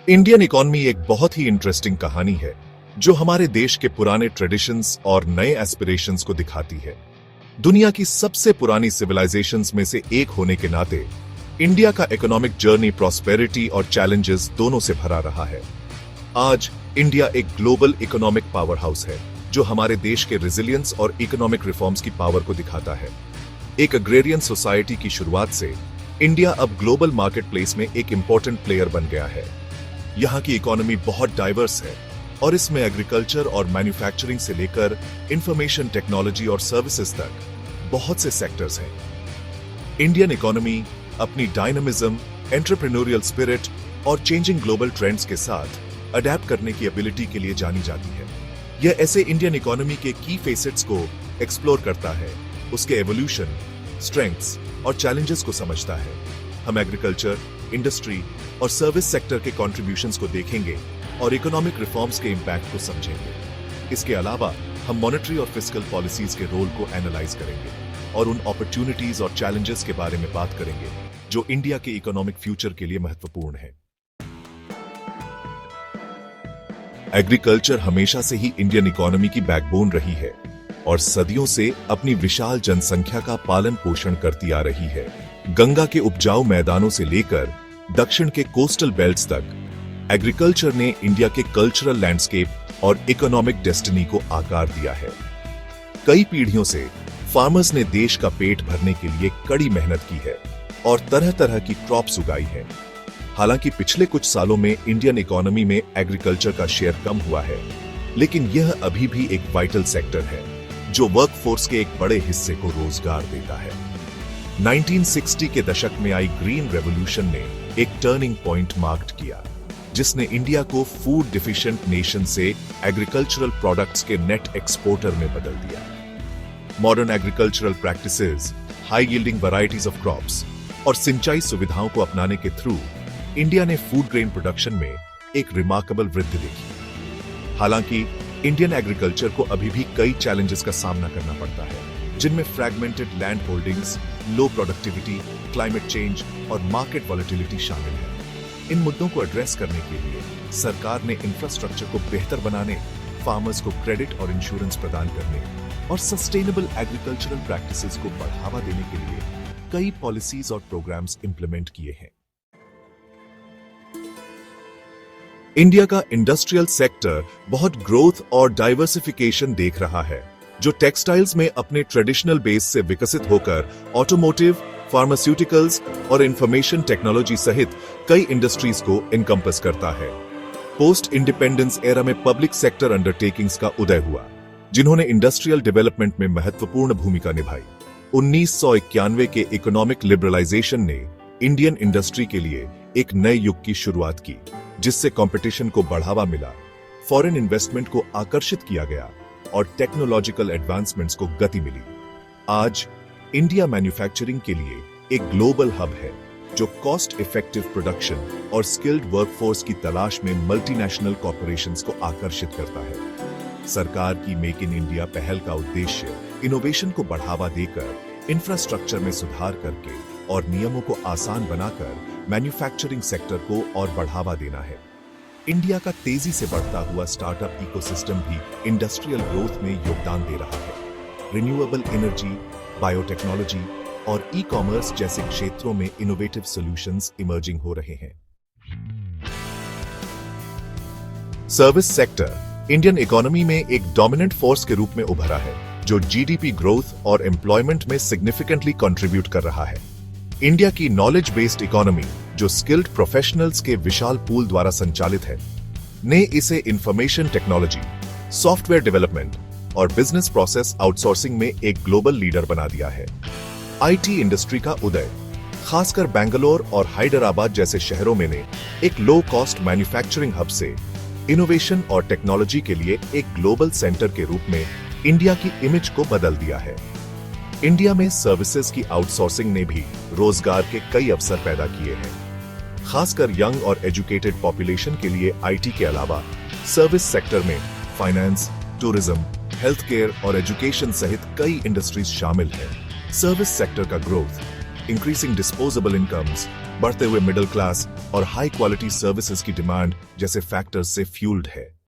Indian economy एक बहुत ही interesting कहानी है जो हमारे देश के पुराने ट्रेडिशंस और नए एस्पिरेशंस को दिखाती है। दुनिया की सबसे पुरानी सिविलाइजेशंस में से एक होने के नाते इंडिया का इकोनॉमिक जर्नी प्रॉस्पेरिटी और चैलेंजेस दोनों से भरा रहा है। आज इंडिया एक ग्लोबल इकोनॉमिक पावर हाउस है जो हमारे देश के रेजिलियंस और इकोनॉमिक रिफॉर्म्स की पावर को दिखाता है। एक अग्रेरियन सोसाइटी की शुरुआत से इंडिया अब ग्लोबल मार्केट प्लेस में एक इंपॉर्टेंट प्लेयर बन गया है। यहाँ की इकोनॉमी बहुत डाइवर्स है और इसमें एग्रीकल्चर और मैन्युफैक्चरिंग से लेकर इंफॉर्मेशन टेक्नोलॉजी और सर्विसेज तक बहुत से सेक्टर्स हैं। इंडियन इकोनॉमी अपनी डायनामिज्म, एंटरप्रेन्योरियल स्पिरिट और चेंजिंग ग्लोबल ट्रेंड्स के साथ अडेप्ट करने की एबिलिटी के लिए जानी जाती है। यह ऐसे इंडियन इकोनॉमी के की फेसेट्स को एक्सप्लोर करता है, उसके एवोल्यूशन, स्ट्रेंथ्स और चैलेंजेस को समझता है। हम एग्रीकल्चर, इंडस्ट्री और सर्विस सेक्टर के कॉन्ट्रीब्यूशंस को देखेंगे और इकोनॉमिक रिफॉर्म्स के इंपैक्ट को समझेंगे। इसके अलावा हम मॉनेटरी और फिस्कल पॉलिसीज के रोल को एनालाइज करेंगे और उन अपॉर्चुनिटीज और चैलेंजेस के बारे में बात करेंगे जो इंडिया के इकोनॉमिक फ्यूचर के लिए महत्वपूर्ण है। एग्रीकल्चर हमेशा से ही इंडियन इकोनॉमी की बैकबोन रही है और सदियों से अपनी विशाल जनसंख्या का पालन पोषण करती आ रही है। गंगा के उपजाऊ मैदानों से लेकर दक्षिण के कोस्टल बेल्ट्स तक एग्रीकल्चर ने इंडिया के कल्चरल लैंडस्केप और इकोनॉमिक डेस्टिनी को आकार दिया है। कई पीढ़ियों से फार्मर्स ने देश का पेट भरने के लिए कड़ी मेहनत की है और तरह तरह की क्रॉप्स उगाई है। हालांकि पिछले कुछ सालों में इंडियन इकोनॉमी में एग्रीकल्चर का शेयर कम हुआ है, लेकिन यह अभी भी एक वाइटल सेक्टर है जो वर्कफोर्स के एक बड़े हिस्से को रोजगार देता है। 1960 के दशक में आई ग्रीन रेवोल्यूशन ने एक टर्निंग पॉइंट मार्क किया, जिसने इंडिया को फूड डिफिशिएंट नेशन से एग्रीकल्चरल प्रोडक्ट्स के नेट एक्सपोर्टर में बदल दिया। Modern agricultural practices, high yielding varieties of crops और सिंचाई सुविधाओं को अपनाने के थ्रू इंडिया ने फूड ग्रेन प्रोडक्शन में एक रिमार्केबल वृद्धि देखी। हालांकि इंडियन एग्रीकल्चर को अभी भी कई चैलेंजेस का सामना करना पड़ता है, जिनमें फ्रैगमेंटेड लैंड होल्डिंग्स, लो प्रोडक्टिविटी, क्लाइमेट चेंज और मार्केट वॉलेटिलिटी शामिल है। इन मुद्दों को एड्रेस करने के लिए सरकार ने इंफ्रास्ट्रक्चर को बेहतर बनाने, फार्मर्स को क्रेडिट और इंश्योरेंस प्रदान करने और सस्टेनेबल एग्रीकल्चरल प्रैक्टिसेस को बढ़ावा देने के लिए कई पॉलिसीज और प्रोग्राम्स इंप्लीमेंट किए हैं। इंडिया का इंडस्ट्रियल सेक्टर बहुत ग्रोथ और डाइवर्सिफिकेशन देख रहा है, जो टेक्सटाइल्स में अपने ट्रेडिशनल बेस से विकसित होकर ऑटोमोटिव, फार्मास्यूटिकल्स और इंफॉर्मेशन टेक्नोलॉजी सहित कई इंडस्ट्रीज को इनकम्पस करता है। पोस्ट इंडिपेंडेंस एरा में पब्लिक सेक्टर अंडरटेकिंग्स का उदय हुआ, जिन्होंने इंडस्ट्रियल डेवलपमेंट में महत्वपूर्ण भूमिका निभाई। 1991 के इकोनॉमिक लिबरलाइजेशन ने इंडियन इंडस्ट्री के लिए एक नए युग की शुरुआत की, जिससे कंपटीशन को बढ़ावा मिला, फॉरेन इन्वेस्टमेंट को आकर्षित किया गया और टेक्नोलॉजिकल एडवांसमेंट्स को गति मिली। आज इंडिया मैन्युफैक्चरिंग के लिए एक ग्लोबल हब है जो कॉस्ट इफेक्टिव प्रोडक्शन और स्किल्ड वर्कफोर्स की तलाश में मल्टीनेशनल कॉर्पोरेशंस को आकर्षित करता है। सरकार की मेक इन इंडिया पहल का उद्देश्य इनोवेशन को बढ़ावा देकर, इंफ्रास्ट्रक्चर में सुधार करके और नियमों को आसान बनाकर मैन्युफैक्चरिंग सेक्टर को और बढ़ावा देना है। इंडिया का तेजी से बढ़ता हुआ स्टार्टअप इकोसिस्टम भी इंडस्ट्रियल ग्रोथ में योगदान दे रहा है। रिन्यूएबल एनर्जी, बायोटेक्नोलॉजी और ई कॉमर्स जैसे क्षेत्रों में इनोवेटिव सॉल्यूशंस इमर्जिंग हो रहे हैं। सर्विस सेक्टर इंडियन इकोनॉमी में एक डोमिनेंट फोर्स के रूप में उभरा है, जो जीडीपी ग्रोथ और एम्प्लॉयमेंट में सिग्निफिकेंटली कंट्रीब्यूट कर रहा है। इंडिया की नॉलेज बेस्ड इकोनॉमी, जो स्किल्ड प्रोफेशनल्स के विशाल पूल द्वारा संचालित है, ने इसे इंफॉर्मेशन टेक्नोलॉजी, सॉफ्टवेयर डेवलपमेंट और बिजनेस प्रोसेस आउटसोर्सिंग में एक ग्लोबल लीडर बना दिया है। आईटी इंडस्ट्री का उदय, खासकर बेंगलोर और हैदराबाद जैसे शहरों में ने एक लो कॉस्ट मैन्युफैक्चरिंग हब से इनोवेशन और टेक्नोलॉजी के लिए एक ग्लोबल सेंटर के रूप में इंडिया की इमेज को बदल दिया है। इंडिया में सर्विसेज की आउटसोर्सिंग ने भी रोजगार के कई अवसर पैदा किए हैं। खासकर यंग और एजुकेटेड पॉपुलेशन के लिए आईटी के अलावा सर्विस सेक्टर में फाइनेंस, टूरिज्म, हेल्थ केयर और एजुकेशन सहित कई इंडस्ट्रीज शामिल हैं। सर्विस सेक्टर का ग्रोथ, इंक्रीजिंग डिस्पोजेबल इनकम्स बढ़ते हुए मिडिल क्लास और हाई क्वालिटी सर्विसेज की डिमांड जैसे फैक्टर्स से फ्यूल्ड है।